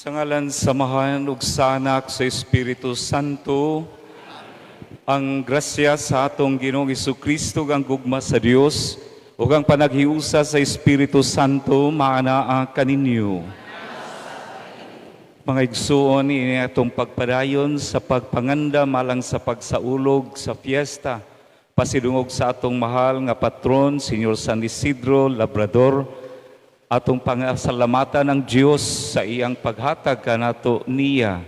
Sa ngalan samahan ug sa Anak sa Espiritu Santo, ang grasya sa atong Ginoong Jesucristo ang gugma sa Dios ug ang panaghiusa sa Espiritu Santo maanaa kaninyo. Mga igsuon, ini atong pagpadayon sa pagpanganda malang sa pagsaulog sa fiesta pasidungog sa atong mahal nga patron, Senyor San Isidro Labrador, atong pangasalamatan ng Diyos sa iyang paghatag kanato niya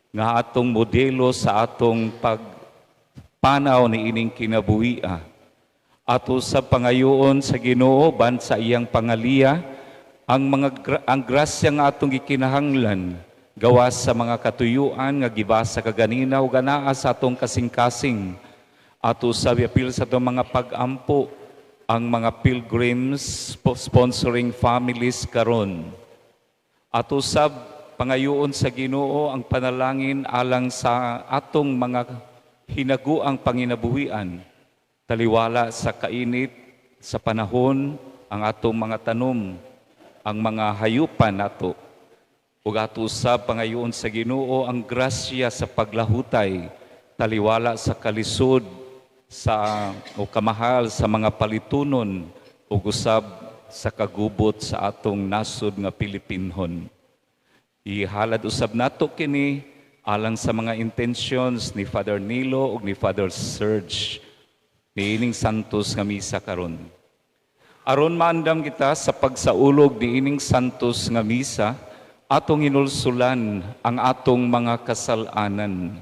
nga atong modelo sa atong pagpanaw ni ining kinabuhia. Ato sa pangayoon sa Ginoo ban sa iyang pangaliya ang grasya nga atong gikinahanglan gawas sa mga katuyuan nga gibasa kaganina ug anaa sa atong kasing-kasing. Ato sa apil sa atong mga pag-ampo ang mga pilgrims sponsoring families karon. Ato sab pangayoon sa Ginoo ang panalangin alang sa atong mga hinaguang panginabuhian. Taliwala sa kainit sa panahon ang atong mga tanom, ang mga hayupan nato. Ug ato sab pangayoon sa Ginoo ang grasya sa paglahutay, taliwala sa kalisod o kamahal sa mga palitunon ug usab sa kagubot sa atong nasod nga Pilipinhon. Ihalad usab nato kini alang sa mga intentions ni Father Nilo ug ni Father Serge niining Santos nga misa karon. Aron maandam kita sa pagsaulog niining Santos nga misa, atong hinulsulan ang atong mga kasalanan.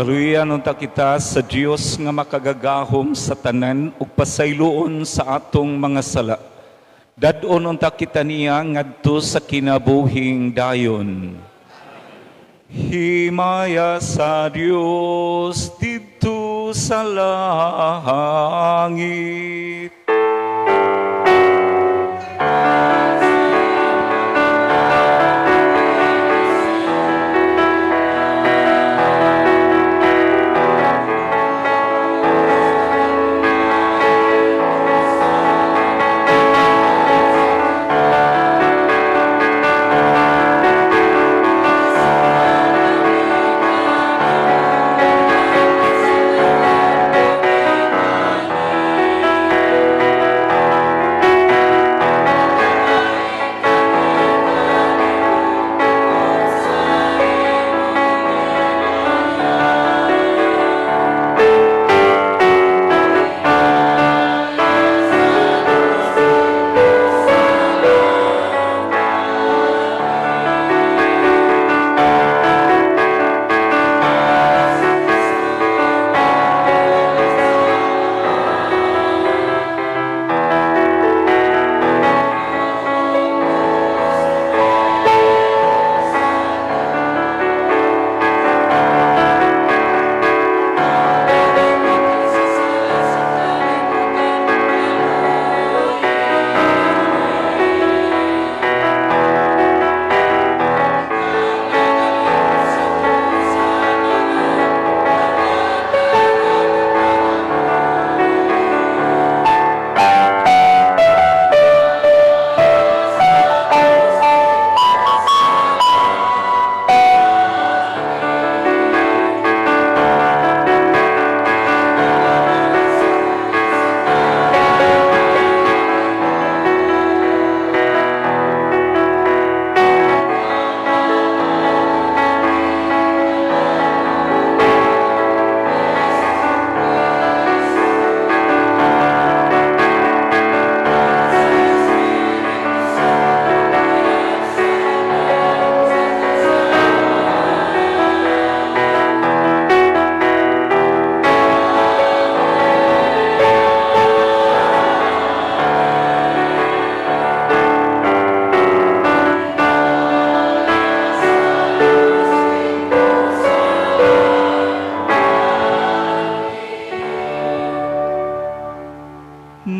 Kaluyan unta kita sa Dios nga makagagahom sa tanan ug pasayloon sa atong mga sala. Dadon unta kita niya ngadto sa kinabuhing dayon. Himaya sa Dios didto sa langit.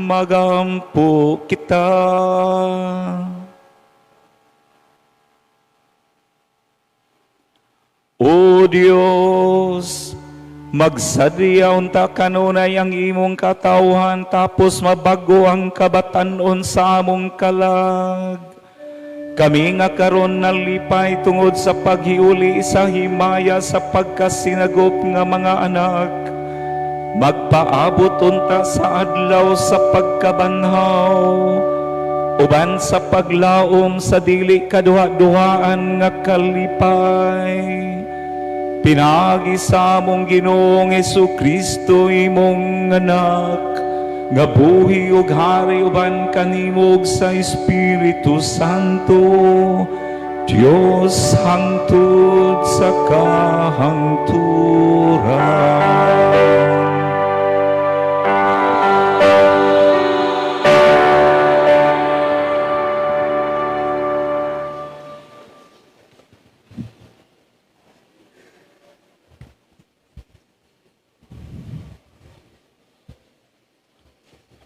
magampo kita. O Diyos, magsadya unta kanunay ang imong katawhan, tapos mabago ang kabatanon sa among kalag. Kami nga karon nalipay tungod sa paghiuli sa himaya sa pagkasinagop nga mga anak. Magpaabot unta sa adlaw sa pagkabanhaw, uban sa paglaom sa dili kaduha-duhaan nga kalipay. Pinagi sa among Ginoong Jesu-Kristo imong anak, nga buhi ug hari uban kanimog sa Espiritu Santo, Dios hangtod sa kahangturan.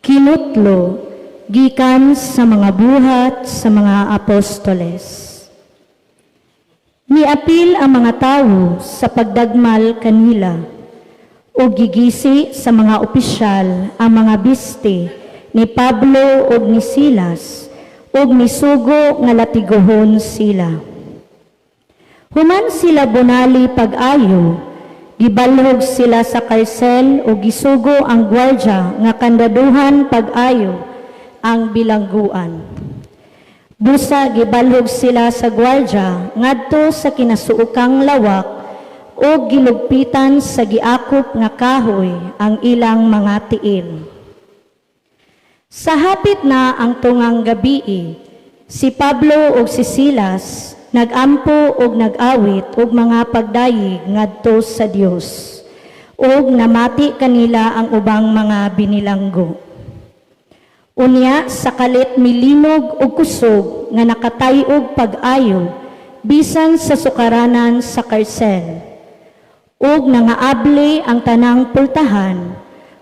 Kinutlo, gikan sa mga buhat sa mga apostoles. Niapil ang mga tawo sa pagdagmal kanila, o gigisi sa mga opisyal ang mga biste ni Pablo o ni Silas, o misugo nga latiguhon sila. Human sila bunali pag-ayo, gibalhog sila sa karsel o gisugo ang gwardya nga kandaduhan pag-ayo ang bilangguan. Busa gibalhog sila sa gwardya ngadto sa kinasuukang lawak o gilugpitan sa giakop nga kahoy ang ilang mga tiil. Sa hapit na ang tungang gabii, si Pablo ug si Silas nagampo og nag-awit og mga pagdayig ngadto sa Dios, og namati kanila ang ubang mga binilanggo. Unya sa kalit milinog og kusog nga nakatay-og pag-ayo bisan sa sukaranan sa karsel, og nangaabli ang tanang pultahan,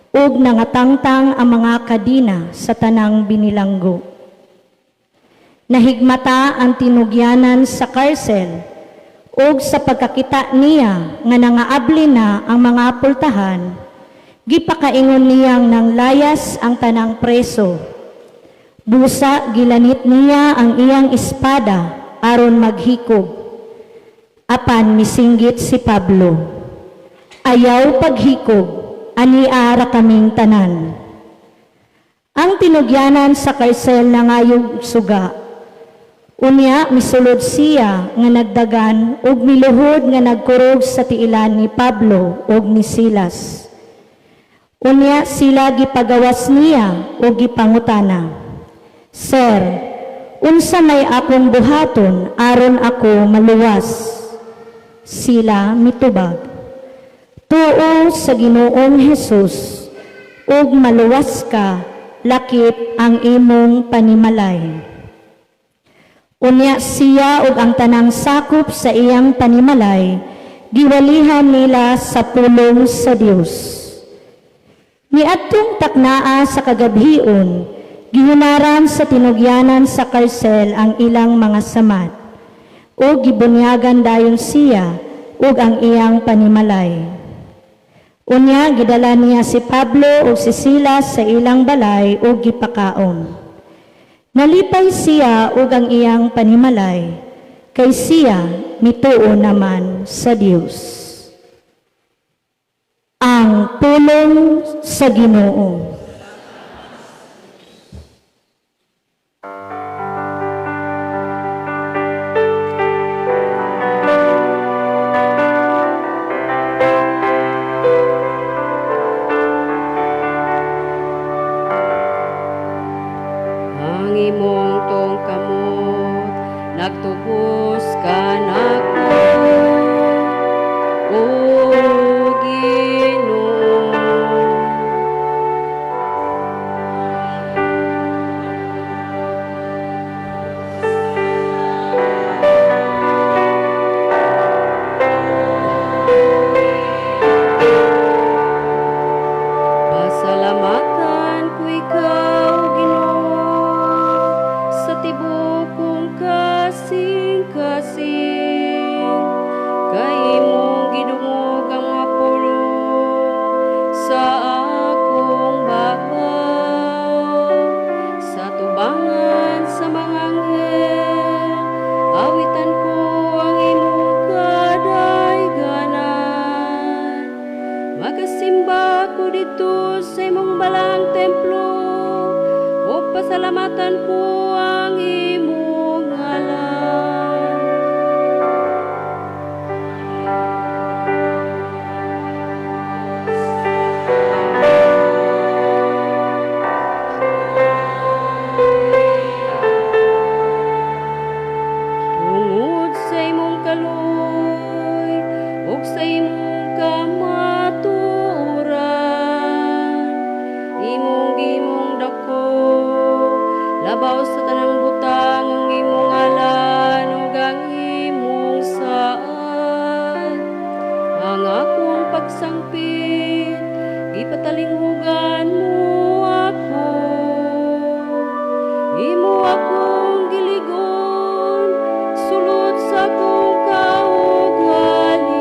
og nangatangtang ang mga kadina sa tanang binilanggo. Nahigmata ang tinugyanan sa karsel, ug sa pagkakita niya nga nangaabli na ang mga pultahan, gipakaingon niyang nang layas ang tanang preso. Busa gilanit niya ang iyang espada aron maghikog. Apan misinggit si Pablo, ayaw paghikog, aniara kaming tanan. Ang tinugyanan sa karsel nangayog suga. Unya misulod siya nga nagdagan ug miluhod nga nagkurog sa tiilan ni Pablo ug ni Silas. Unya sila gipagawas niya ug gipangutana, "Sir, unsa may akong buhaton aron ako maluwas?" Sila mitubag, "Tuo sa Ginoong Hesus, ug maluwas ka, lakip ang imong panimalay." Unya siya ug ang tanang sakop sa iyang panimalay, giwalihan nila sa pulong sa Dios. Niadtong taknaa sa kagabhion, gihunaran sa tinugyanan sa karsel ang ilang mga samat, o gibunyagan dayon siya ug ang iyang panimalay. Unya gidala niya si Pablo ug si Silas sa ilang balay ug gipakaon. Nalipay siya ug ang iyang panimalay, kay siya mituo naman sa Dios. Ang pulong sa Ginoo. Ang imong tungkamot nagtubos ka nako, o Ginoo. Pasalamatan ko ikaw, pasalamatan ko ang imong ngalan. Tungod sa imong kaluy, ug sa imong kamatuoran, imong dako, labaw sa tanang butang ang imong ngalan ug ang imong saad. Ang akong pagsangpit, ipatalinghugan mo ako. Imo akong giligon, sulod sa akong kaugalingon.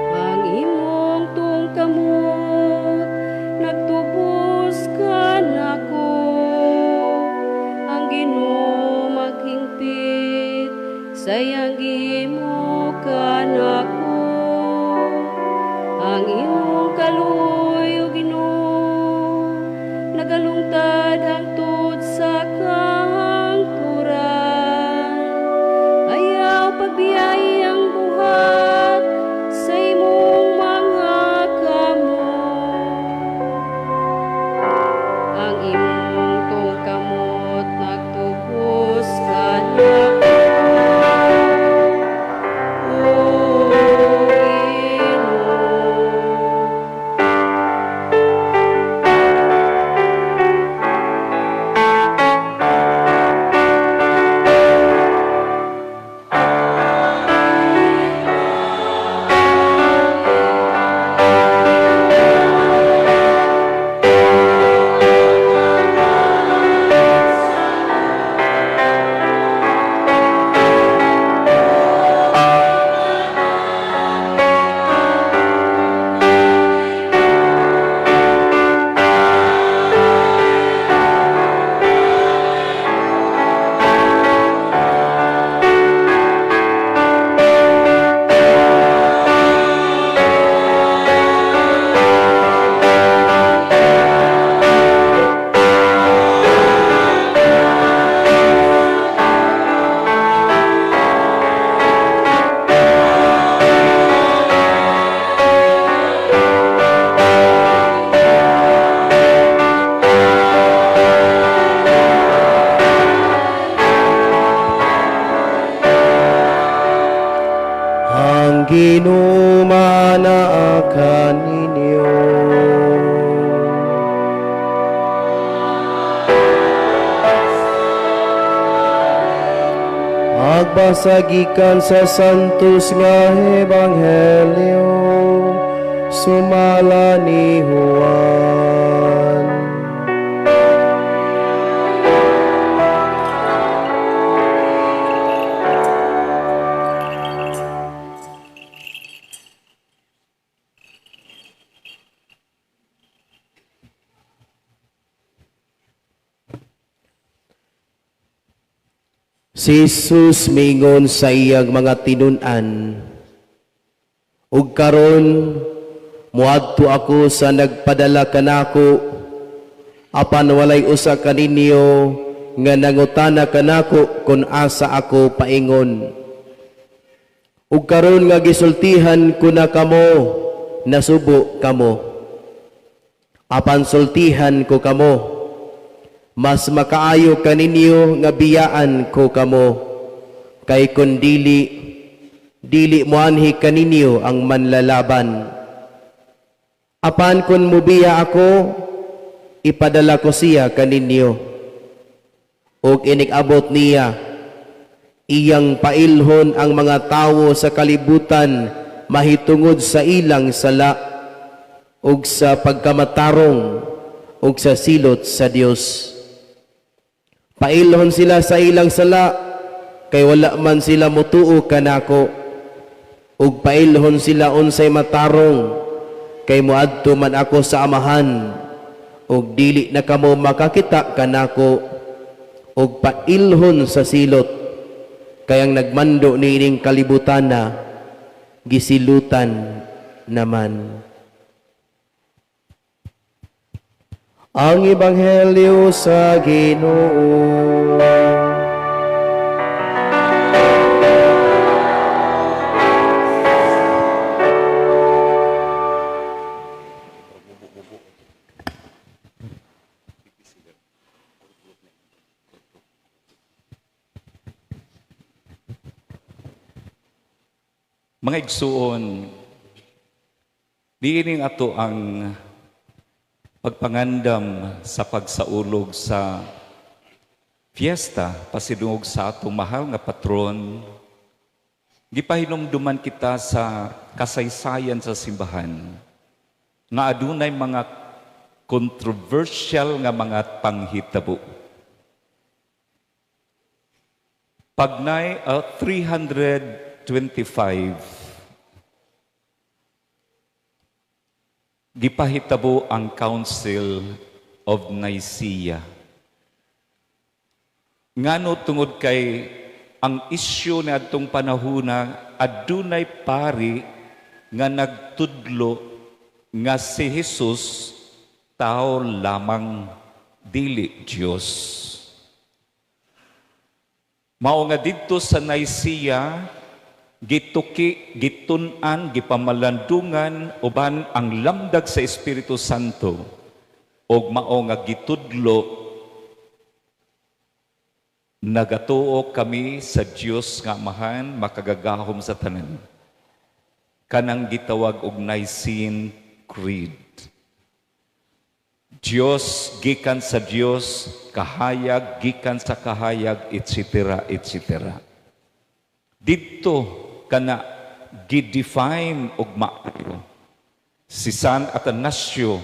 Ang imong tungkamot, nagtubos ka nako. Ang Ginoo maghingpit, sayang gihimo ka nako. Ang imong kaluy, O Ginoo, nagalungtad hangtod sa kahangturan. Ayaw pagbiyay ang buhat sa imong mga kamot. Ang imong tungkamot nagtubos ka nako. O ginumanaakan ninyo. Agbasagikan sa santos nga ebanghelyo, sumala ni Juan. Si Jesus mingon sa iyang mga tinun-an, ug karon muadto ako sa nagpadala kanako, apan walay usa kaninyo nga nangutana kanako kung asa ako paingon. Ug karon nga gisultihan ko na kamo, nasubo kamo. Apan sultihan ko kamo, mas makaayo kaninyo nga biyaan ko kamo, kay kun dili moanhi kaninyo ang manlalaban. Apan kun mubiya ako, ipadala ko siya kaninyo. Og inig-abot niya, iyang pailhon ang mga tawo sa kalibutan mahitungod sa ilang sala, ug sa pagkamatarong, ug sa silot sa Dios. Pailhon sila sa ilang sala, kay wala man sila mutuo kanako. Ug pailhon sila unsay matarong, kay muadto man ako sa amahan, ug dili na kamo makakita kanako. og pailhon sa silot, kayang nagmando niining kalibutan na gisilutan naman. Ang Ebanghelyo sa Ginoo. Mga igsuon, diining ato ang pagpangandam sa pagsaulog sa fiesta, pasidungog sa atong mahal nga patron, gipahinumduman kita sa kasaysayan sa simbahan, nga adunay mga controversial nga mga panghitabo. Pagnay 325, gipahitabo ang Council of Nicaea. Ngano tungod kay ang isyu na atong panahuna, adunay pari nga nagtudlo nga si Jesus tao lamang, dili Dios. Mao nga didto sa Nicaea, gituki, gitun-an, gipamalandungan, uban ang lamdag sa Espiritu Santo, og mao nga gitudlo, nagatuo kami sa Dios nga Amahan, makagagahom sa tanan. Kanang gitawag og Nicene Creed. Dios gikan sa Dios, kahayag gikan sa kahayag, etc., etc. Dito kana gidefine og maayo. Si San Atanasio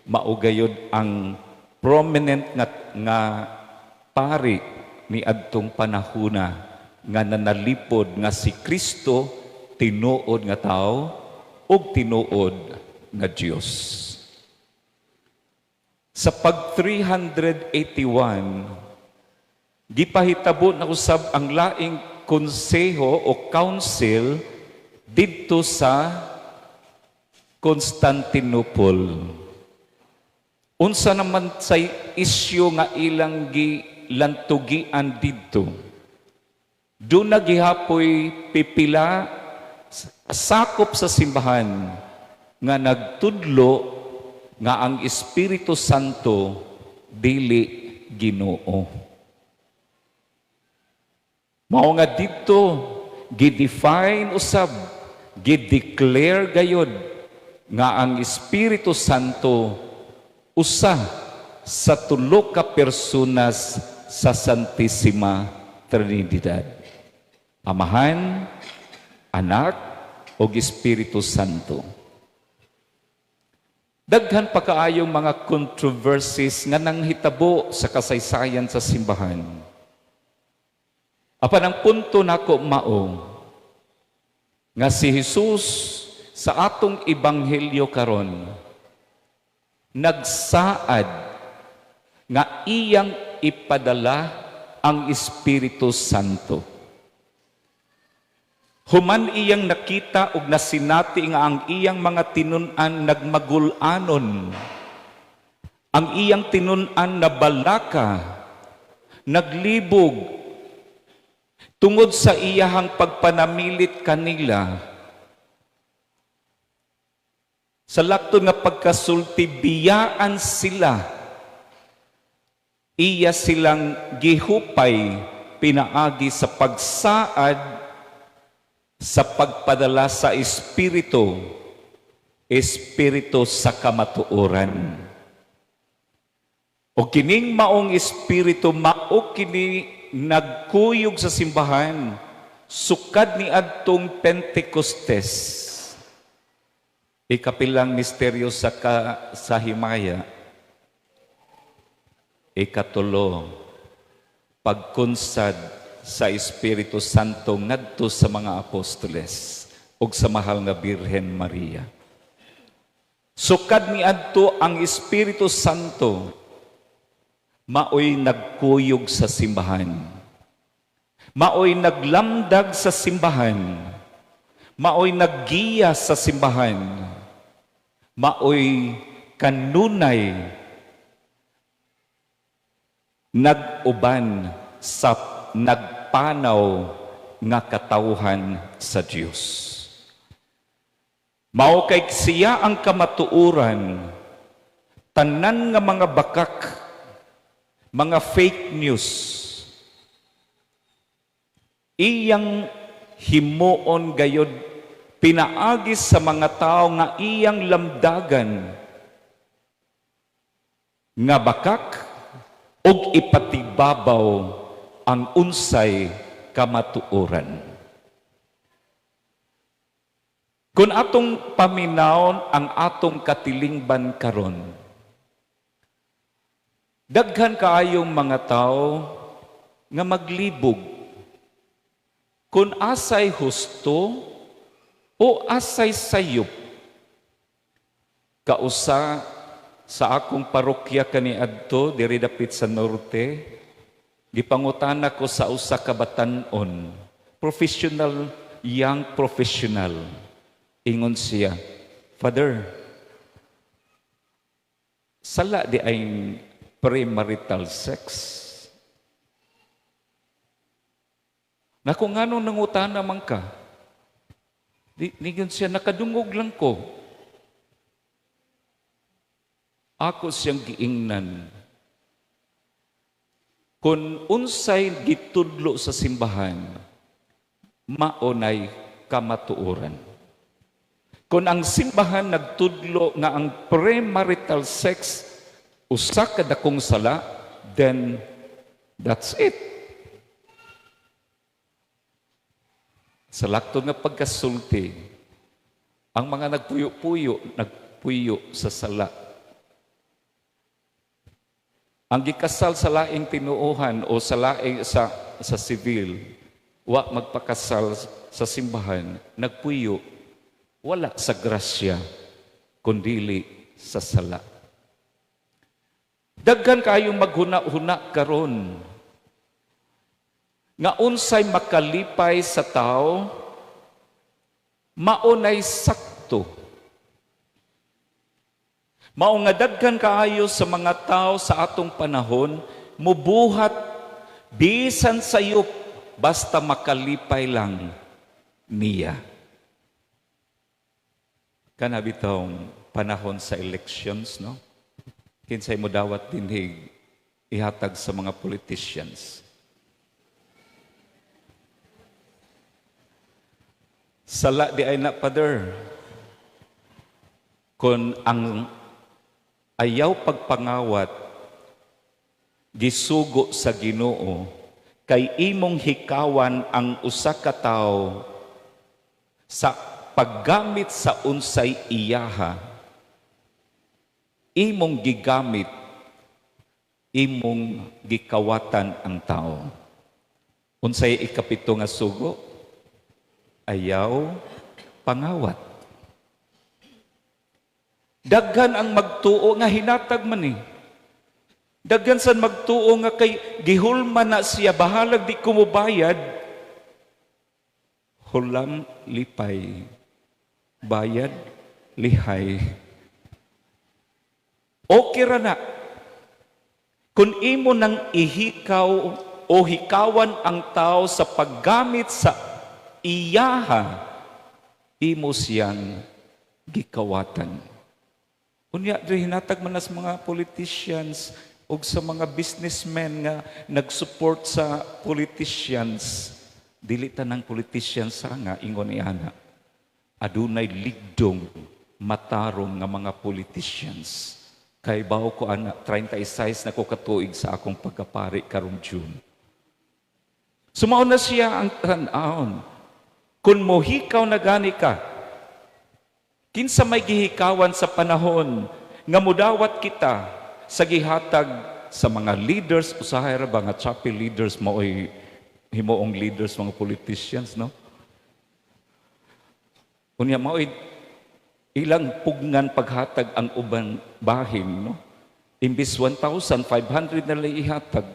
maugayod ang prominent nga pari ni adtong panahuna nga nanalipod nga si Kristo tinuod nga tao ug tinuod nga Dios. Sa pag 381, gipahitabo na usab ang laing konseho o council didto sa Constantinople. Unsa naman say isyu nga ilang gilantugian didto? Doon na gihapoy pipila sakop sa simbahan nga nagtudlo nga ang Espiritu Santo dili Ginoo. Mao nga dito gidefine usab, gideclare gayod nga ang Espiritu Santo usa sa tulo ka personas sa Santissima Trinidad. Amahan, Anak, ug Espiritu Santo. Daghan pa kaayong mga controversies nga nanghitabo sa kasaysayan sa simbahan. Apan ang punto nako mao nga si Jesus sa atong ebanghelyo karon nagsaad nga iyang ipadala ang Espiritu Santo. Human iyang nakita ug nasinati nga ang iyang mga tinun-an nagmagul-anon. Ang iyang tinun-an nabalaka, naglibog, tungod sa iyahang pagpanamilit kanila. Sa lakton nga pagkasulti, biyaan sila. Iya silang gihupay, pinaagi sa pagsaad sa pagpadala sa Espiritu, Espiritu sa kamatuoran. O kining maong Espiritu, mao kini nagkuyog sa simbahan, sukad ni adtong Pentecostes. Ikapilang misteryo sa himaya, ikatulo, pagkunsad sa Espiritu Santo ngadto sa mga apostoles ug sa mahal nga Birhen Maria. Sukad ni adto ang Espiritu Santo maoy nagkuyog sa simbahan, maoy naglamdag sa simbahan, maoy naggiya sa simbahan, maoy kanunay nag-uban sa nagpanaw nga katawhan sa Dios. Mao kay siya ang kamatuoran, tanan nga mga bakak, mga fake news, iyang himuon gayod pinaagis sa mga tao nga iyang lamdagan nga bakak ug ipatibabaw ang unsay kamatuoran. Kung atong paminawon ang atong katilingban karon, daghan kaayong mga tao nga maglibog kung asay husto o asay sayop. Kausa sa akong parokya kaniadto diri dapit sa norte, gipangutana ko sa usa ka batan-on, professional, young professional. Ingon siya, "Father, sala di ay premarital sex?" Na kung anong nangutana man ka, nigon siya, "Nakadungog lang ko." Ako siyang giingnan, kung unsay gitudlo sa simbahan, maunay kamatuoran. Kung ang simbahan nagtudlo nga ang premarital sex usa ka dakong sala, then that's it. Sa lakto nga pagkasulti, ang mga nagpuyo sa sala. Ang gikasal sa laing tinuohan o sa laing sa civil, wa magpakasal sa simbahan, nagpuyo, wala sa grasya, kundili sa sala. Daghan kayong maghuna-huna karon nga unsay makalipay sa tao, maunay sakto. Mao nga daghan kaayo sa mga tao sa atong panahon, mubuhat bisan sayop basta makalipay lang niya. Kana bitong panahon sa elections, no? Kinsay mo dawat dinhig ihatag sa mga politicians. Sala di ay na, Father, kung ang ayaw pagpangawat gisugo sa Ginoo kay imong hikawan ang usa ka tawo sa paggamit sa unsay iyaha, imong gigamit, imong gikawatan ang tao. Unsay ikapito nga sugo, ayaw pangawat. Daghan ang magtuo nga hinatag man eh. Daghan san magtuo nga kay gihulma na siya, bahalag di kumubayad, hulam lipay, bayad, lihay. Okay ra na. Kung imo nang ihikaw o hikawan ang tao sa paggamit sa iyaha, imo siyang gikawatan. Unya, hinatag man as mga politicians o sa mga businessmen nga nag-support sa politicians, dili tanang politicians nga ingon iana. Adunay ligdong matarong nga mga politicians. Kay bawo ko ana 36 na ko katuig sa akong pagkapari karong June. Sumao na siya ang tan-aon. Kung mohikaw na gani ka, kinsa may gihikawan sa panahon nga mudawat kita sa gihatag sa mga leaders, usahay ra ba nga chapel leaders maoy himuong leaders mga politicians, no? Unya maoy ilang pugngan paghatag ang uban bahin, no? Imbis 1,500 na lang ihatag.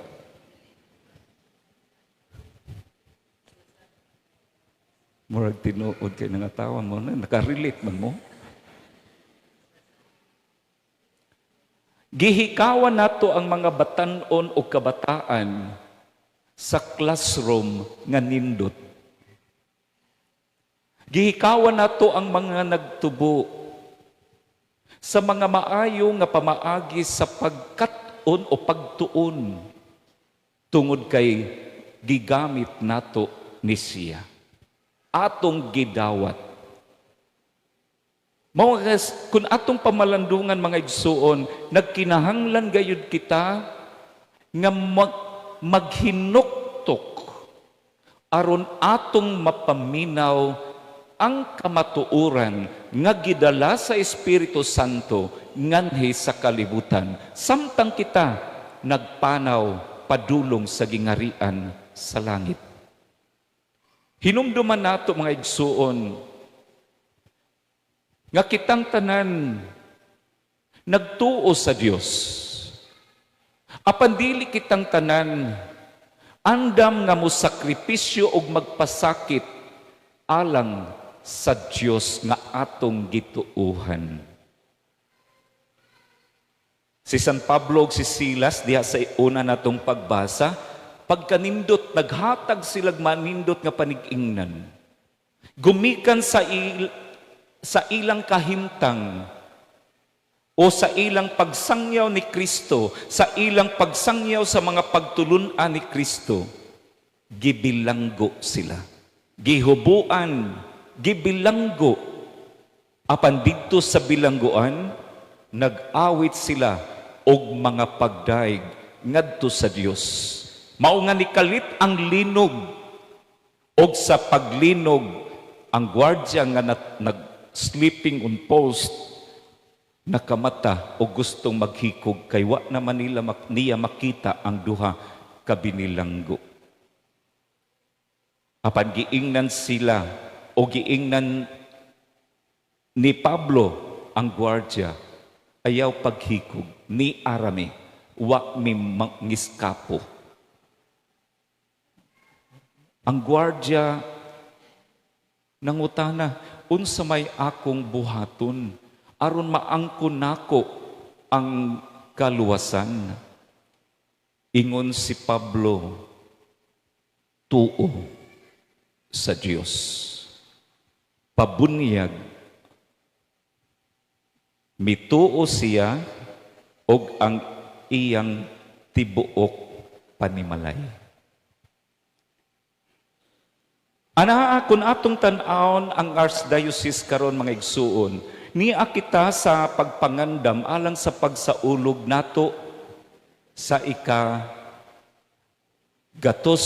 Murag tinuod kay nangatawan mo na, nakarelate man mo. Gihikawan nato ang mga batanon o kabataan sa classroom nga nindot. Gihikawan nato ang mga nagtubo sa mga maayo nga pamaagi sa pagkat-on o pagtuon tungod kay gigamit nato ni siya. Atong gidawat. Kung atong pamalandungan mga igsuon, nagkinahanglan gayud kita nga maghinuktok aron atong mapaminaw ang kamatuoran nga gidala sa Espiritu Santo nganhi sa kalibutan. Samtang kita nagpanaw padulong sa gingarian sa langit. Hinumduman nato mga igsuon nga kitang tanan nagtuo sa Dios. Apan dili kitang tanan andam nga mo sakripisyo og magpasakit alang sa Dios nga atong gituuhan. Si San Pablo ug si Silas diha sa una natong pagbasa, pagkanindot naghatag silag manindot nga panig-ingnan. Gumikan sa ilang kahimtang o sa ilang pagsangyaw ni Kristo, sa ilang pagsangyaw sa mga pagtulunan ni Kristo, gibilanggo sila. Gihubuan, gibilanggo. Apan didto sa bilangguan, nag-awit sila og mga pagdaig ngadto sa Dios. Mao nga nikalit ang linog og sa paglinog ang gwardiya nga nag-sleeping on post nakamata o gustong maghikog kay wa naman niya makita ang duha ka binilanggo. Apan giingnan sila o giingnan ni Pablo ang gwardiya, ayaw paghikog ni arame, wa mi mangiskapo. Ang gwardiya nangutana, unsa may akong buhaton aron maangkon nako ang kaluwasan. Ingon si Pablo, tuo sa Dios. Pabunyag, mituo siya og ang iyang tibuok panimalay. Ana, kung atong tan-awon ang Archdiocese karon mga igsuon, niya kita sa pagpangandam alang sa pagsaulog nato sa gatos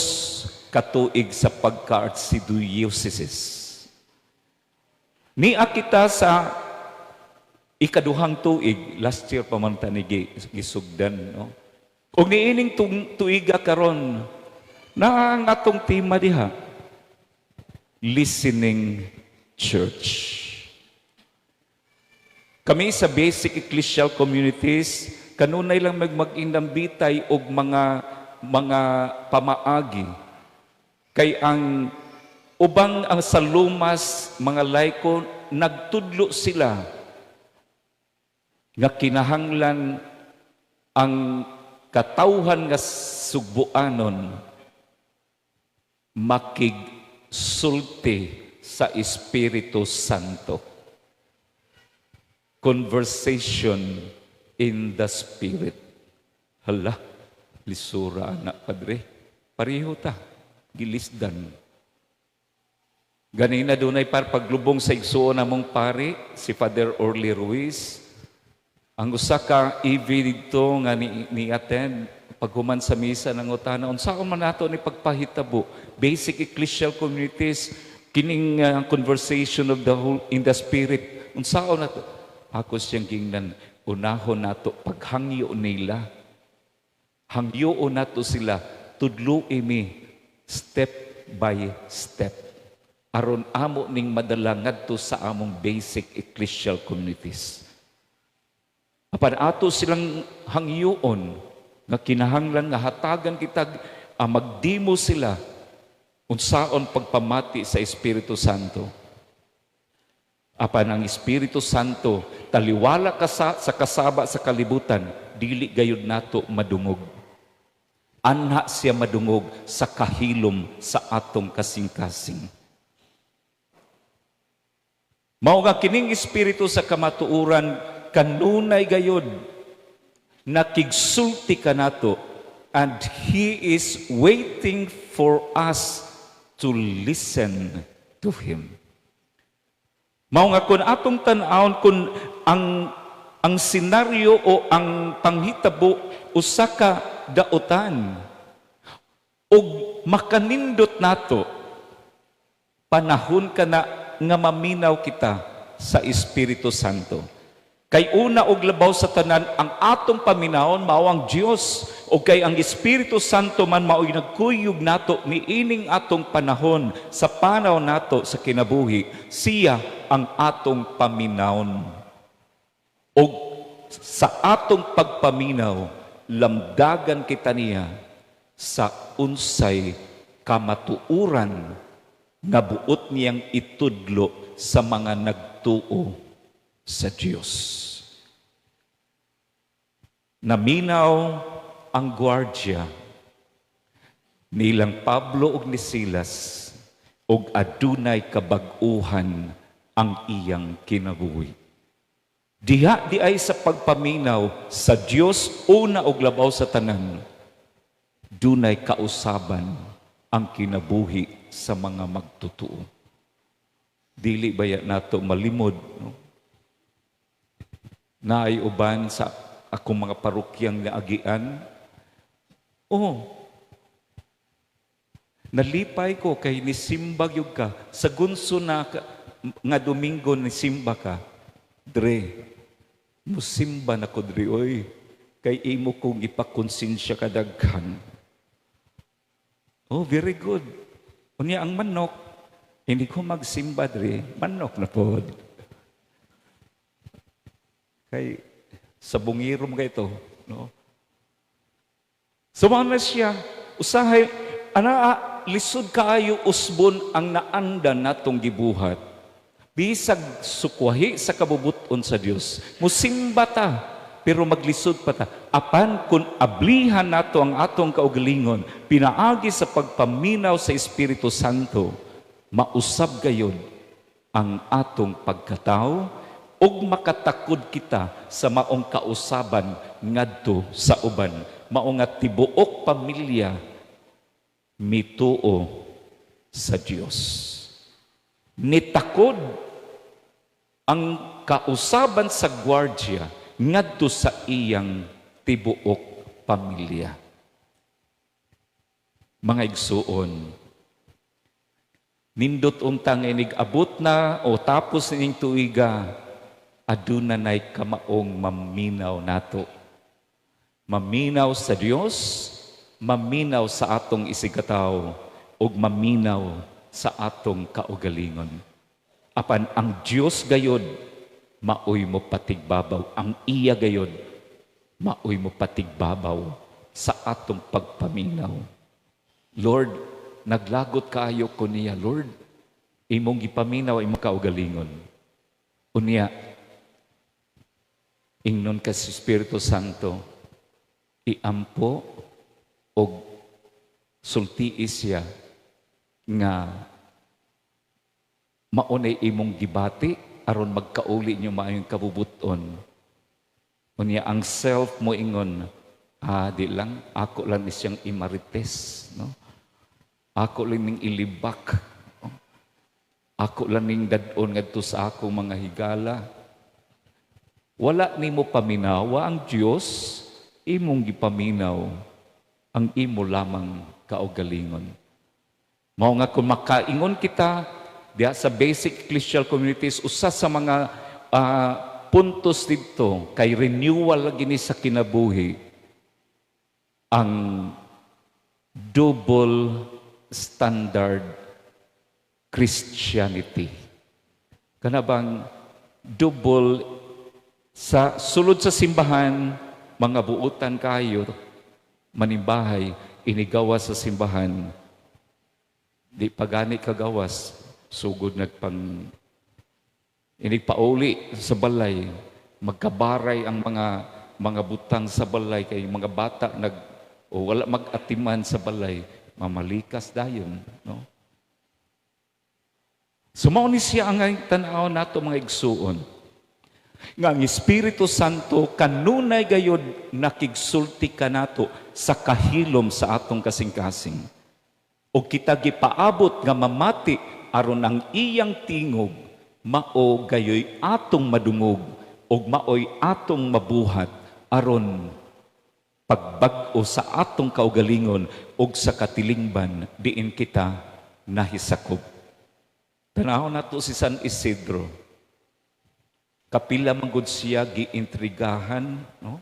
katuig sa pagka-archdiocese. Niya kita sa ikaduhang tuig, last year pa man ta ni gisugdan, no? Og niining tuiga karon na ang atong tema diha, listening church. Kami sa basic ecclesial communities, kanunay lang mag-indambitay og mga pamaagi. Kay ang ubang ang salumas, mga laiko, nagtudlo sila nga kinahanglan ang katawhan nga sugbuanon sulti sa Espiritu Santo. Conversation in the Spirit. Hala, lisura na padre. Pareho ta, gilisdan. Ganina doon ay paglubong sa igsuon namong pari, si Father Orly Ruiz. Ang usa ka EV dito nga ni-attend, paghuman sa misa ng utana, unsaon man nato ni pagpahitabo, basic ecclesial communities, kining conversation of the whole in the Spirit, unsaon nato? Ako siyang gingnan, unahon nato paghangyo nila. Hangyo nato sila, tudlo imi, step by step. Aron amo ning madala ngadto sa among basic ecclesial communities. Apan ato silang hangyoon nga kinahanglan nga hatagan kita magdimo sila unsaon pagpamati sa Espiritu Santo. Apan ang Espiritu Santo taliwala ka sa kasaba sa kalibutan, dili gayud nato madungog. Anha siya madungog sa kahilom sa atong kasing-kasing. Mao nga kining Espiritu sa kamatuoran kanunay gayud nakigsulti ka nato, and He is waiting for us to listen to Him. Mao nga kun atong tan-awon kun ang senaryo o ang panghitabo usa ka daotan ug makanindot nato, panahon ka na nga maminaw kita sa Espiritu Santo. Kay una og labaw sa tanan ang atong paminawon mao ang Dios, o kay ang Espiritu Santo man mao'y nagkuyog nato niining atong panahon sa panaw nato sa kinabuhi. Siya ang atong paminawon. O sa atong pagpaminaw, lamdagan kita niya sa unsay kamatuuran nga buot niyang itudlo sa mga nagtuo sa Diyos. Naminaw ang gwardya nilang Pablo ug ni Silas ug adunay kabag-uhan ang iyang kinabuhi. Diha di ay sa pagpaminaw sa Dios una ug labaw sa tanan, dunay kausaban ang kinabuhi sa mga magtutuo. Dili baya nato malimod, no? Naay uban sa akong mga parukyang naagian. Nalipay ko kay nisimba gyud ka sa gunso na nga Domingo nisimba ka. Dre, musimba na ko dre oy, kay imo kong ipakonsensya kadaghan. Oh, very good. Unya ang manok, hindi ko magsimba dre, manok na pod. Kay sa bungirom ka ito, no? Sumana siya, usahay, lisod kaayo usbon ang naanda natong gibuhat. Bisag sukwahi sa kabubuton sa Dios. Musimba ta, pero maglisod pa ta. Apan kung ablihan nato ang atong kaugalingon, pinaagi sa pagpaminaw sa Espiritu Santo, mausab gayon ang atong pagkatao ug makatakod kita sa maong kausaban ngadto sa uban. Mao nga tibuok pamilya mituo sa Dios. Nitakod ang kausaban sa gwardya ngadto sa iyang tibuok pamilya. Mga igsuon, nindot untang inig abot na o tapos ning tuiga, aduna nay kamaong maminaw nato. Maminaw sa Dios, maminaw sa atong isigataw, ug maminaw sa atong kaugalingon. Apan ang Dios gayod, maoy mo patigbabaw. Ang iya gayod, maoy mo patigbabaw sa atong pagpaminaw. Lord, naglagot kaayo ko niya, Lord, imong gipaminaw, imong kaugalingon. Unya, ingnon ka sa Espiritu Santo, iampo o sultiis siya nga maunay imong gibati aron magkauli niyo maayong kabubuton. Unya ang self mo ingon, di lang, ako lang siyang imarites, no? Ako lang ning ilibak. Ako lang ning dadon ngadto sa akong mga higala. Wala nimo paminawa ang Dios, imong gipaminaw ang imo lamang kaugalingon. Mao nga kung makaingon kita diya sa basic ecclesial communities, usa sa mga puntos dito kay renewal gini sa kinabuhi ang double standard Christianity. Kana bang double Sa sulod sa simbahan, mga buutan kayo, manimbahay, inigawas sa simbahan, di pagani kagawas, sugod inigpauli sa balay, magkabaray ang mga butang sa balay, kay mga bata o wala mag-atiman sa balay, mamalikas dayon, no? Sumaw ni siya ang tanaw nato mga igsuon, nga ang Espiritu Santo kanunay gayod nakigsulti ka nato sa kahilom sa atong kasing-kasing. O kita gipaabot nga mamati aron ang iyang tingog mao gayoy atong madungog ug maoy atong mabuhat aron pagbag-o sa atong kaugalingon ug sa katilingban diin kita nahisakop. Tanaw nato si San Isidro. Kapila man gud siya giintrigahan, no?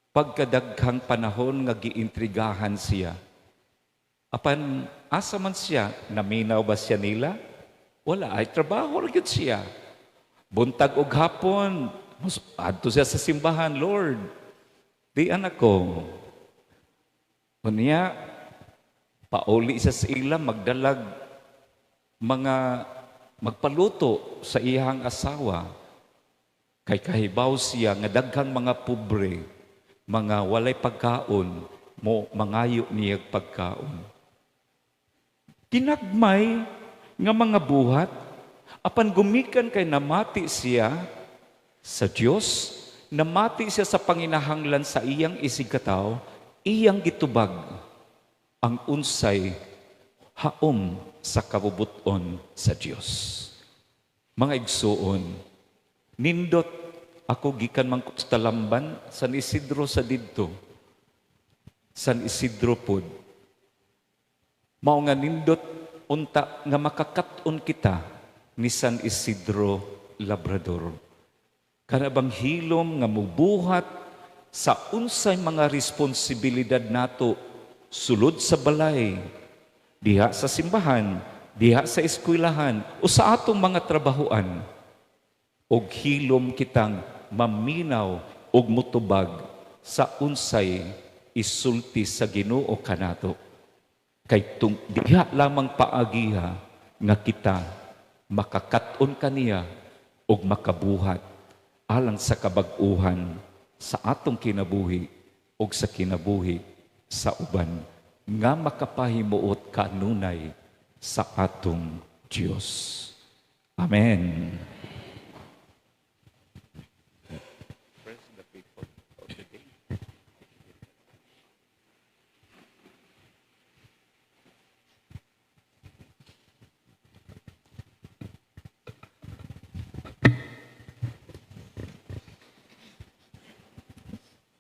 Pagkadaghang panahon nga giintrigahan siya. Apan asa man siya, naminaw ba siya nila? Wala, ay trabaho ra gyud siya. Buntag og hapon, adto siya sa simbahan, Lord. Di anak ko. Unya pauli siya sa ila magdalag magpaluto sa iyang asawa. Kay kahibaw siya nga daghang mga pobre, mga walay pagkaon, mo mangayo niya pagkaon. Tinagmay nga mga buhat, apan gumikan kay namati siya sa Dios, namati siya sa panginahanglan sa iyang isigkataw, iyang gitubag ang unsay haom sa kabubuton sa Dios. Mga igsuon, nindot ako gikan man ko sa Talamban, San Isidro sa didto. San Isidro pod. Mao nga nindot unta nga makakaton kita ni San Isidro Labrador. Kanabang hilom nga mubuhat sa unsay mga responsibilidad nato sulod sa balay, diha sa simbahan, diha sa eskwelahan o sa atong mga trabahoan. Og hilom kitang maminaw og mutubag sa unsay isulti sa Ginoo kanato. Kay diha lamang paagiha nga kita makakaton kaniya og makabuhat alang sa kabag-uhan sa atong kinabuhi og sa kinabuhi sa uban nga makapahimuot kanunay sa atong Dios. Amen.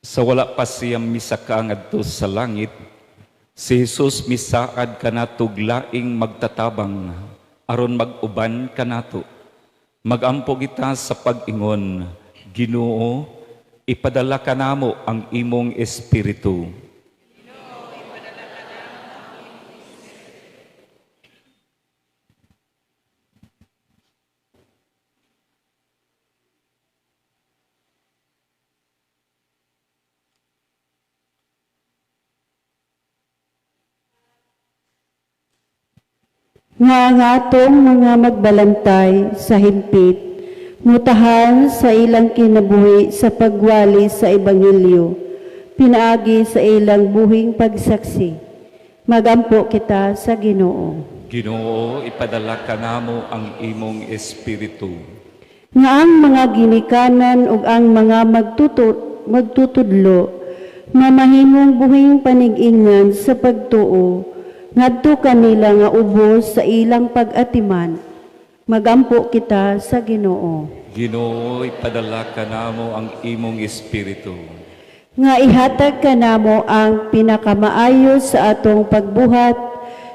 Sa wala pa siyang misaka ngadto sa langit, si Jesus misaad kanatog laing magtatabang aron mag-uban kanato. Magampo kita sa pag-ingon, Ginoo, ipadala kanamo ang imong espiritu. Nga ang atong mga magbalantay sa himpit, mutahan sa ilang kinabuhi sa pagwali sa Ebanghelyo, pinaagi sa ilang buhing pagsaksi. Magampo kita sa Ginoo. Ginoo, ipadala kanamo ang imong espiritu. Nga ang mga ginikanan ug ang mga magtutudlo, mamahimong buhing panig-ingan sa pagtuo, ngadto kanila nga ubos sa ilang pag-atiman. Magampo kita sa Ginoo. Ginoo, ipadala kanamo ang imong espiritu. Nga ihatag kanamo ang pinakamaayo sa atong pagbuhat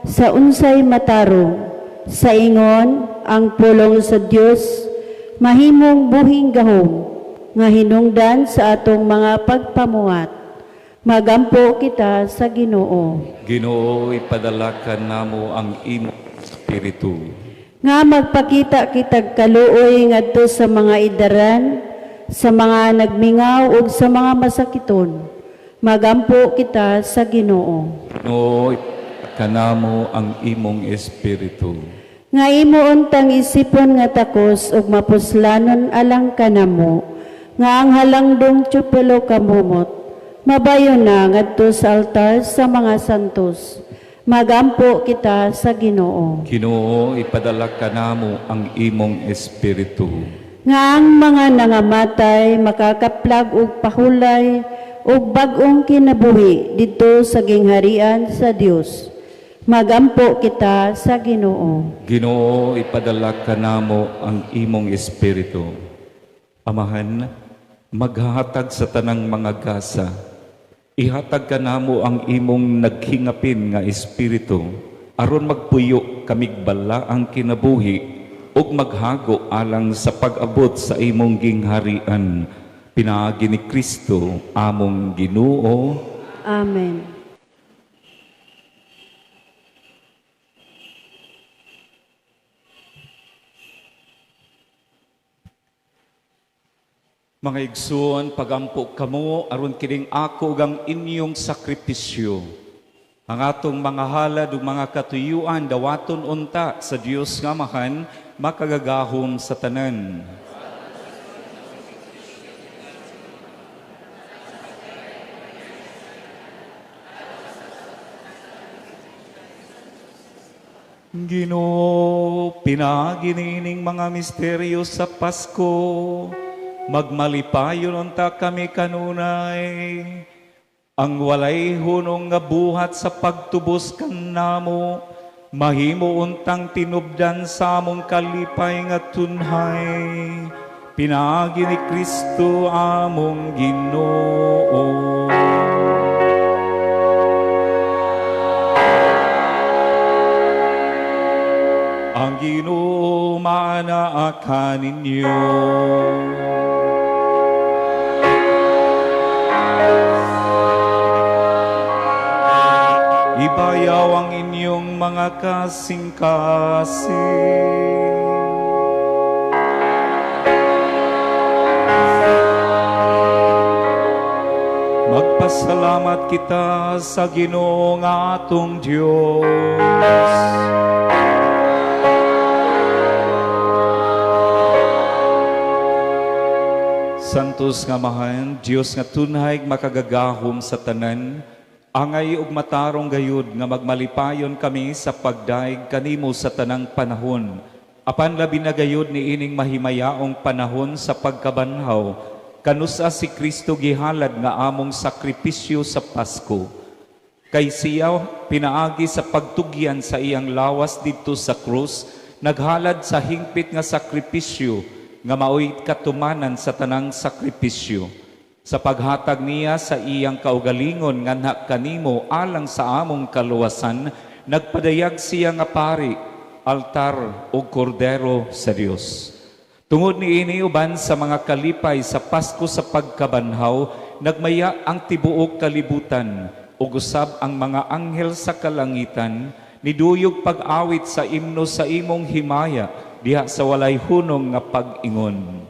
sa unsay matarong, sa ingon ang pulong sa Dios, mahimong buhing gahom, nga hinungdan sa atong mga pagpamuhat. Magampo kita sa Ginoo. Ginoo, ipadala kanamo ang imong espiritu. Nga magpakita kitag kaluoy ngadto sa mga idaran, sa mga nagmingaw ug sa mga masakiton. Magampo kita sa Ginoo. No, kanamo ang imong espiritu. Nga imo untang isipon nga takos ug mapuslanon alang kanamo, nga ang halangdong tiyupelo kamumot, mabayo na ngadto sa altar sa mga santos. Magampo kita sa Ginoo. Ginoo, ipadala kanamo ang imong espiritu. Nga ang mga nangamatay makakaplag og pahulay ug bag-ong kinabuhi didto sa gingharian sa Dios. Magampo kita sa Ginoo. Ginoo, ipadala kanamo ang imong espiritu. Amahan, maghahatag sa tanang mga gasa. Ihatag kanamo ang imong naghingapin nga espiritu aron magpuyo kamigbala ang kinabuhi ug maghago alang sa pag-abot sa imong gingharian. Pinaagi ni Kristo among Ginoo. Amen. Mga igsoon, pagampo kamo aron kining ako gang inyong sakripisyo. Ang atong mga halad ug mga katuyuan dawaton unta sa Dios nga Amahan makagagahom sa tanan. Ginoo, pinaginining mga misteryo sa Pasko, magmalipayon unta kami kanunay, ang walay hunong nga buhat sa pagtubos kanamo, mahimo untang tinubdan sa among kalipay nga tunhay, pinaagi ni Kristo among Ginoo. Ang Ginoo manaakan ninyo. Ibayaw ang inyong mga kasing-kasing. Magpasalamat kita sa Ginoo nga atong Dios. Santos nga Amahan, Dios nga tunhay makagagahom sa tanan, angay ug matarong gayud nga magmalipayon kami sa pagdaig kanimo sa tanang panahon. Apan labi na gayud ni ining mahimayaong panahon sa pagkabanhaw, kanusa si Kristo gihalad nga among sakripisyo sa Pasko. Kay siya pinaagi sa pagtugyan sa iyang lawas didto sa krus, naghalad sa hingpit nga sakripisyo nga maoy katumanan sa tanang sakripisyo. Sa paghatag niya sa iyang kaugalingon nga kanimo alang sa among kaluwasan, nagpadayag siya nga pari, altar o kordero sa Dios. Tungod ni ini uban sa mga kalipay sa Pasko sa pagkabanhaw, nagmaya ang tibuok kalibutan, ug usab ang mga anghel sa kalangitan, niduyog pag-awit sa imno sa imong himaya, diha sa walay hunong nga pag-ingon.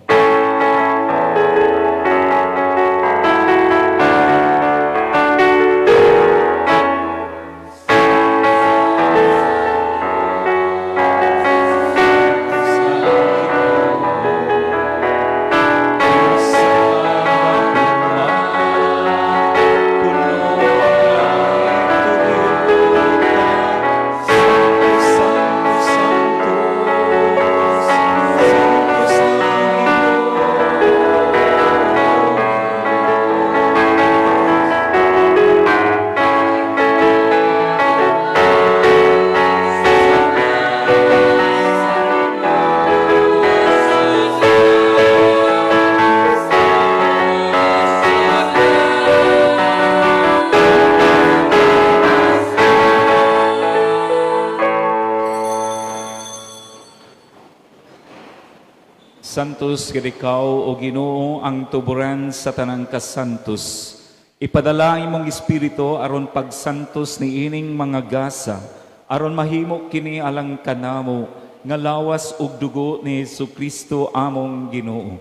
Santos ikaw o Ginoo ang tuburan sa tanang kasantos. Ipadala imong espiritu aron pagsantos ni ining mga gasa, aron mahimo kini alang kanamo nga lawas ug dugo ni Jesucristo among Ginoo.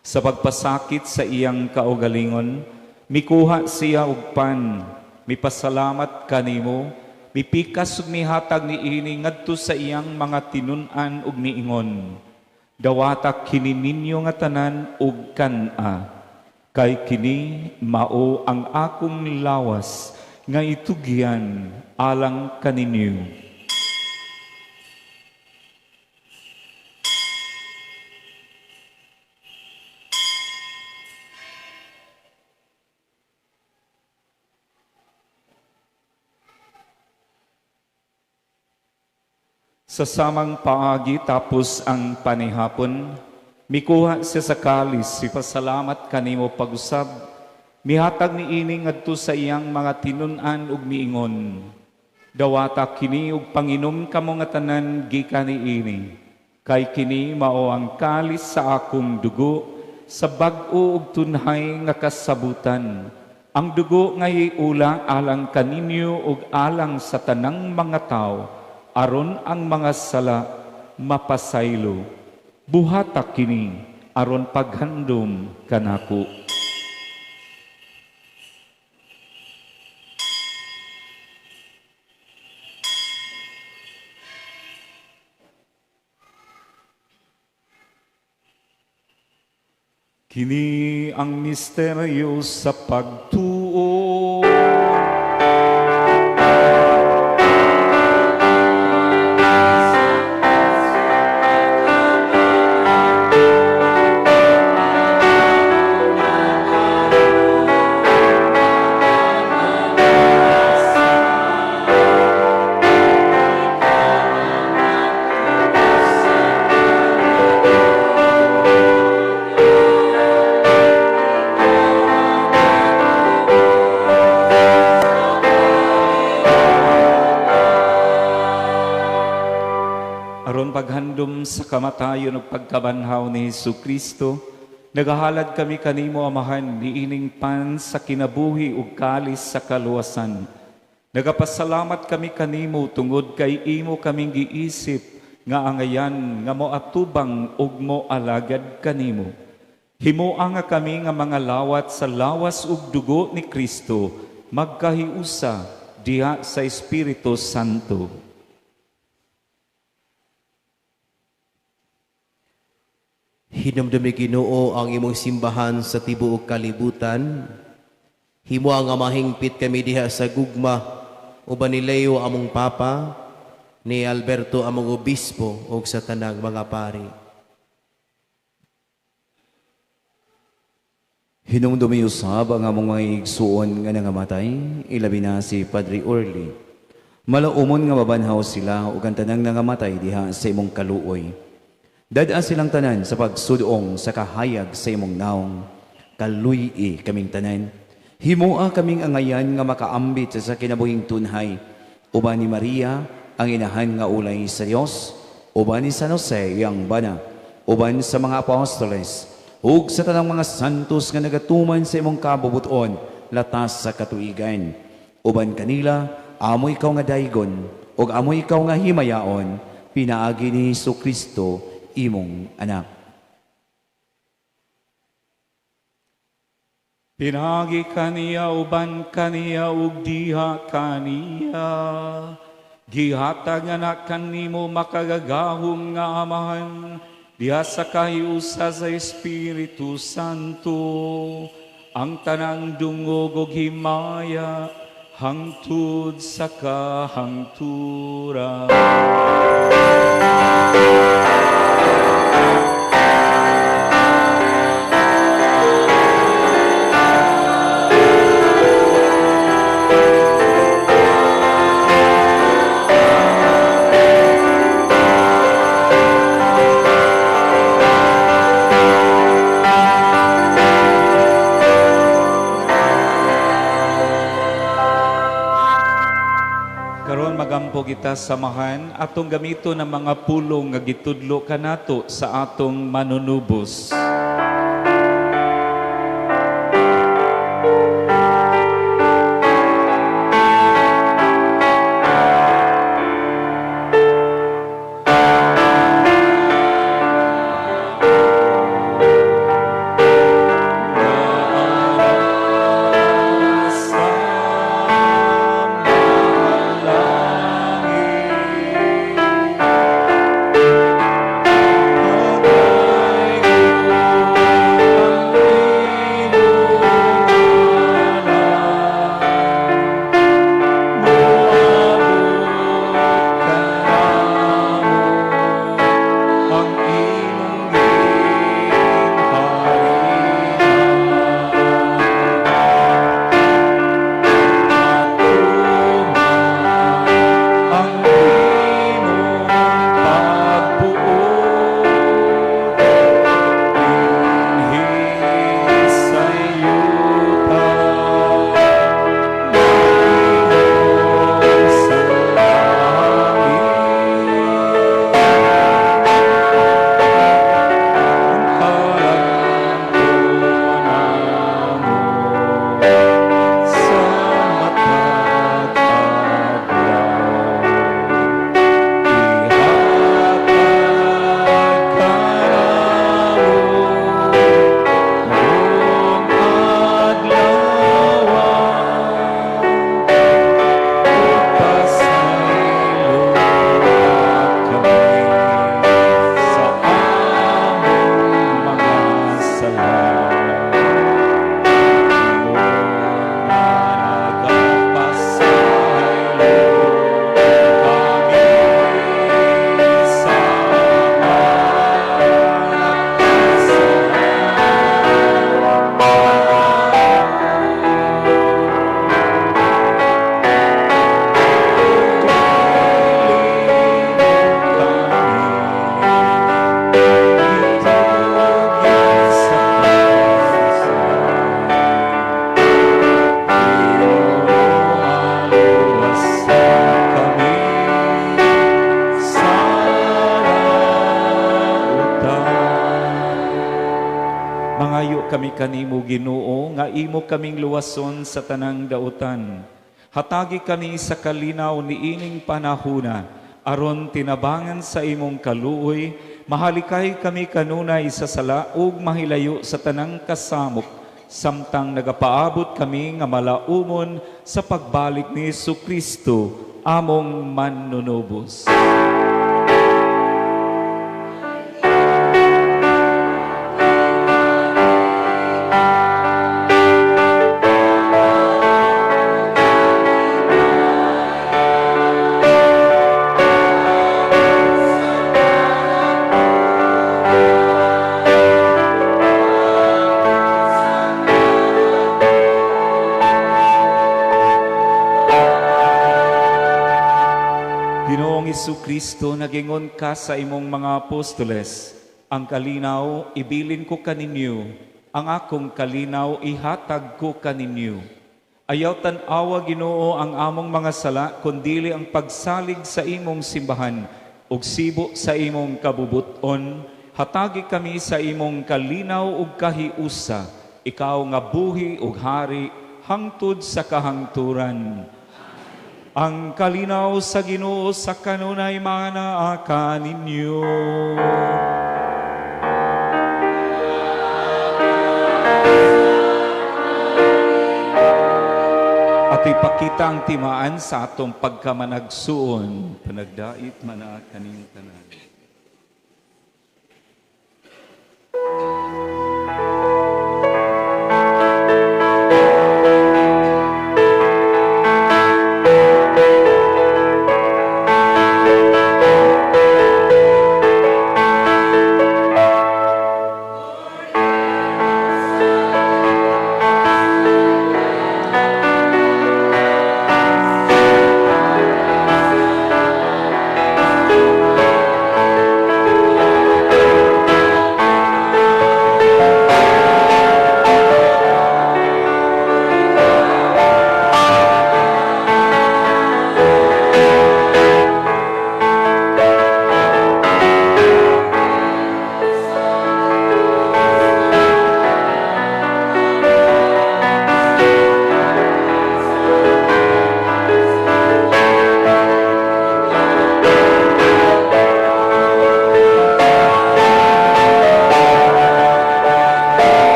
Sa pagpasakit sa iyang kaugalingon, mikuha siya og pan, mipasalamat kanimo, mipikas ug mihatag niini ngadto sa iyang mga tinun-an ug miingon. Dawata kini ninyo nga tanan ug kan-a, kay kini mao ang akong lawas nga itugyan alang kaninyo. Sa samang paagi tapos ang panihapon, mikuha siya sa kalis, ipasalamat kanimo pag-usab, mihatag ni ini ngadto sa iyang mga tinun-an ug miingon. Dawata kini ug panginom kamo nga tanan gikan niini, kay kini mao ang kalis sa akong dugo sa bag-o ug tunhay nga kasabutan. Ang dugo nga iula alang kaninyo ug alang sa tanang mga tawo, aron ang mga sala mapasaylo. Buhata kini aron paghandom kanako. Kini ang misteryo sa pagtuo. Aron paghandom sa kamatayon ug pagkabanhaw ni Hesukristo, nagahalad kami kanimo amahan niining pan sa kinabuhi ug kalis sa kaluwasan. Nagapasalamat kami kanimo tungod kay imo kaming giisip nga angayan nga moatubang ug moalagad kanimo. Himua nga kami nga mga lawat sa lawas ug dugo ni Kristo magkahiusa diha sa Espiritu Santo. Hinumdumi Ginoo ang imong simbahan sa tibuok kalibutan. Himo ang mahingpit kami diha sa gugma, uban ni Leo among papa, ni Alberto among obispo ug sa tanang mga pari. Hinumdumi usab ang among mga igsuon nga nangamatay, ilabi na si Padre Orly. Malaumon nga mabanhaw sila ug ang tanang nangamatay diha sa imong kaluoy. Dada silang tanan sa pagsudoong sa kahayag sa imong naong, kaluy-i kaming tanan. Himoa kaming angayan nga makaambit sa kinabuhing tunhay, uban ni Maria, ang inahan nga ulay sa Dios, uban ni San Jose, iyang bana, uban sa mga apostoles, ug sa tanang mga santos nga nagatuman sa imong kabubuton, latas sa katuigan. Uban kanila, amoy ikaw nga daygon, ug amoy ikaw nga himayaon, pinaagi ni Hesukristo, imong anak. Pinagi kaniya uban kaniya ug diha kaniya. Gihatag anak kanimo makagagahom nga amahan diha sa kahiusa sa Espiritu Santo. Ang tanang dungog ug himaya hangtod sa kahangturan. Karon magampo kita samahan atong gamito ng mga pulong nga gitudlo kanato sa atong manunubos. kami kanimo Ginoo nga imo kaming luwason sa tanang dautan. Hatagi kami sa kalinaw niining panahuna aron tinabangan sa imong kaluoy, mahalikay kami kanunay sa sala ug mahilayo sa tanang kasamok, samtang nagapaabot kami nga malaumon sa pagbalik ni Jesu-Kristo, among manunubos. Ginoong Jesu-Kristo, nagingon ka sa imong mga apostoles, ang kalinaw ibilin ko kaninyo, ang akong kalinaw ihatag ko kaninyo. Ayaw tan-awa Ginoo ang among mga sala, kundili ang pagsalig sa imong simbahan, ug sibo sa imong kabubuton, hatagi kami sa imong kalinaw ug kahiusa, ikaw nga buhi ug hari, hangtod sa kahangturan. Ang kalinaw sa Ginoo sa kanunay manaa kaninyo. At ipakita ang timaan sa atong pagkamanagsuon, panagdait manaa kaning tanan.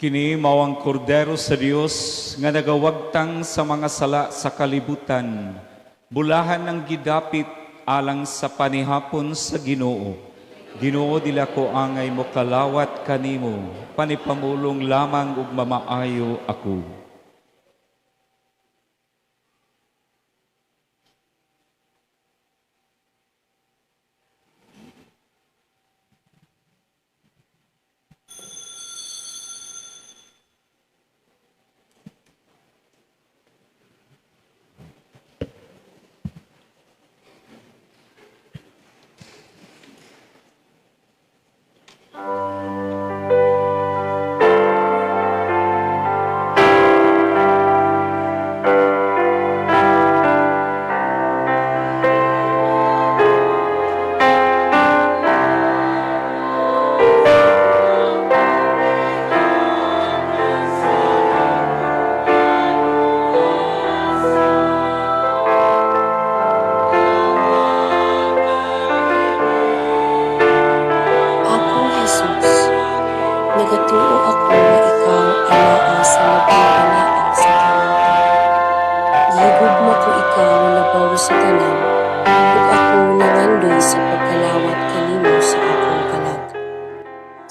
Kini mao ang kordero sa Dios nga nagawagtang sa mga sala sa kalibutan. Bulahan ng gidapit alang sa panihapon sa Ginoo. Ginoo, dila ko angay mo kalawat kanimo, panipamulong lamang ug mamaayo ako.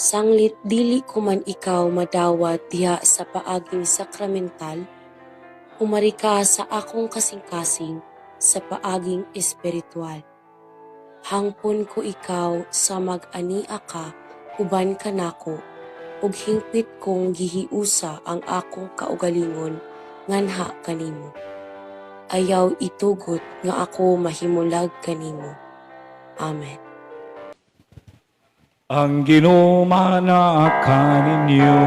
Sanglit dili ko man ikaw madawat diha sa paaging sakramental, umari ka sa akong kasing-kasing sa paaging espiritual. Hangpon ko ikaw sa mag-ania ka, uban ka nako, ug hingpit kong gihiusa ang akong kaugalingon, nganha kanimo. Ayaw itugot nga ako mahimulag kanimo. Amen. Ang Ginoo manaka ninyo.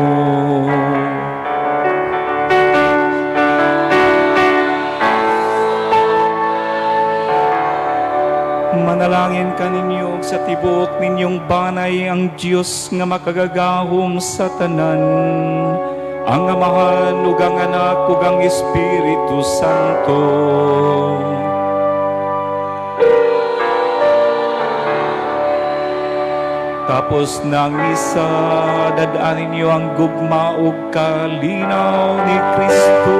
Manalangin ka ninyo sa tibuok ninyong banay ang Diyos nga makagagahom sa tanan, ang Amahan ug ang Anak ug ang Espiritu Santo. Tapos nang isa, dadaan ninyo ang gugma ug kalinaw ni Kristo.